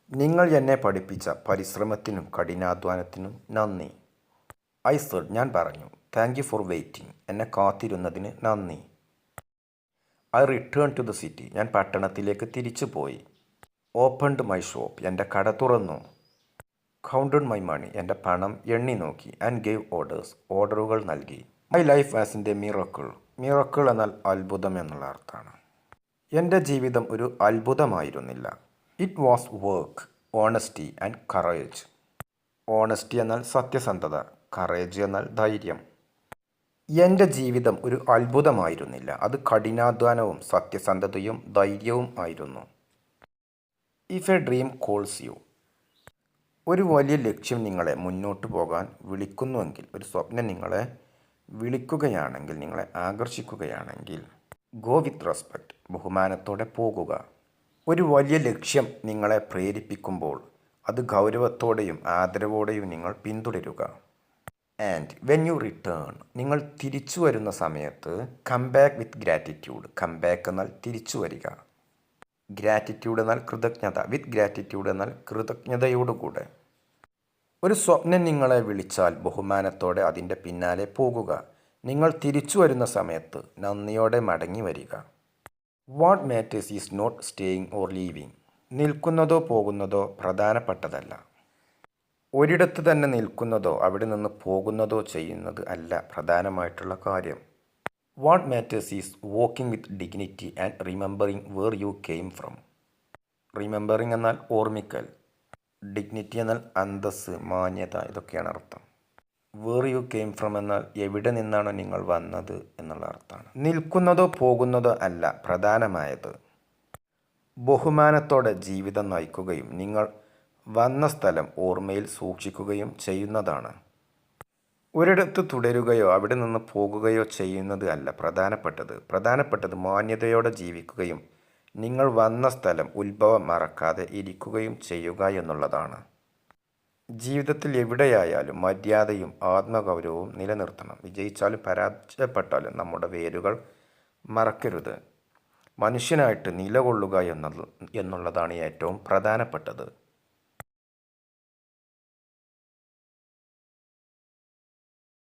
നിങ്ങൾ എന്നെ പഠിപ്പിച്ച പരിശ്രമത്തിനും കഠിനാധ്വാനത്തിനും നന്ദി. I said. ഞാൻ പറഞ്ഞു. Thank you for waiting. എന്നെ കാത്തിരുന്നതിന് നന്ദി. I return to the city. ഞാൻ പട്ടണത്തിലേക്ക് തിരിച്ചു പോയി. Opened my shop. എൻ്റെ കട തുറന്നു. Counted my money. എൻ്റെ പണം എണ്ണി നോക്കി. And gave orders. ഓർഡറുകൾ നൽകി. My life as in a miracle. Miracle എന്നാൽ അത്ഭുതം എന്നുള്ള അർത്ഥമാണ്. എൻ്റെ ജീവിതം ഒരു അത്ഭുതമായിരുന്നില്ല. It was work, honesty and courage. Honesty എന്നാൽ സത്യസന്ധത, കറേജ് എന്നാൽ ധൈര്യം. എൻ്റെ ജീവിതം ഒരു അത്ഭുതമായിരുന്നില്ല. അത് കഠിനാധ്വാനവും സത്യസന്ധതയും ധൈര്യവും ആയിരുന്നു. If A dream calls U. ഒരു വലിയ ലക്ഷ്യം നിങ്ങളെ മുന്നോട്ട് പോകാൻ വിളിക്കുന്നുവെങ്കിൽ, ഒരു സ്വപ്നം നിങ്ങളെ വിളിക്കുകയാണെങ്കിൽ, നിങ്ങളെ ആകർഷിക്കുകയാണെങ്കിൽ, ഗോ വിത്ത് റെസ്പെക്റ്റ്. ബഹുമാനത്തോടെ പോകുക. ഒരു വലിയ ലക്ഷ്യം നിങ്ങളെ പ്രേരിപ്പിക്കുമ്പോൾ അത് ഗൗരവത്തോടെയും ആദരവോടെയും നിങ്ങൾ പിന്തുടരുക. And when you return. നിങ്ങൾ തിരിച്ചു വരുന്ന സമയത്ത് come back with gratitude. Come back എന്നാൽ തിരിച്ചു വരിക. ഗ്രാറ്റിറ്റ്യൂഡ് എന്നാൽ കൃതജ്ഞത. വിത്ത് ഗ്രാറ്റിറ്റ്യൂഡ് എന്നാൽ കൃതജ്ഞതയോടുകൂടെ. ഒരു സ്വപ്നം നിങ്ങളെ വിളിച്ചാൽ ബഹുമാനത്തോടെ അതിൻ്റെ പിന്നാലെ പോകുക. നിങ്ങൾ തിരിച്ചു വരുന്ന സമയത്ത് നന്ദിയോടെ മടങ്ങി വരിക. What matters is not staying or leaving. നിൽക്കുന്നതോ പോകുന്നതോ പ്രധാനപ്പെട്ടതല്ല. ഒരിടത്ത് തന്നെ നിൽക്കുന്നതോ അവിടെ നിന്ന് പോകുന്നതോ ചെയ്യുന്നത് അല്ല പ്രധാനമായിട്ടുള്ള കാര്യം. What matters is walking with dignity and remembering where you came from. Remembering എന്നാൽ ഓർമ്മിക്കൽ. ഡിഗ്നിറ്റി എന്നാൽ അന്തസ്സ്, മാന്യത, ഇതൊക്കെയാണ് അർത്ഥം. വേർ യു കെയിം ഫ്രം എന്നാൽ എവിടെ നിന്നാണോ നിങ്ങൾ വന്നത് എന്നുള്ള അർത്ഥമാണ്. നിൽക്കുന്നതോ പോകുന്നതോ അല്ല പ്രധാനമായത്. ബഹുമാനത്തോടെ ജീവിതം നയിക്കുകയും നിങ്ങൾ വന്ന സ്ഥലം ഓർമ്മയിൽ സൂക്ഷിക്കുകയും ചെയ്യുന്നതാണ്. ഒരിടത്ത് തുടരുകയോ അവിടെ നിന്ന് പോകുകയോ ചെയ്യുന്നത് അല്ല പ്രധാനപ്പെട്ടത് മാന്യതയോടെ ജീവിക്കുകയും നിങ്ങൾ വന്ന സ്ഥലം, ഉത്ഭവം മറക്കാതെ ഇരിക്കുകയും ചെയ്യുക എന്നുള്ളതാണ്. ജീവിതത്തിൽ എവിടെയായാലും മര്യാദയും ആത്മഗൗരവവും നിലനിർത്തണം. വിജയിച്ചാലും പരാജയപ്പെട്ടാലും നമ്മുടെ വേരുകൾ മറക്കരുത്. മനുഷ്യനായിട്ട് നിലകൊള്ളുക എന്നുള്ളതാണ് ഏറ്റവും പ്രധാനപ്പെട്ടത്.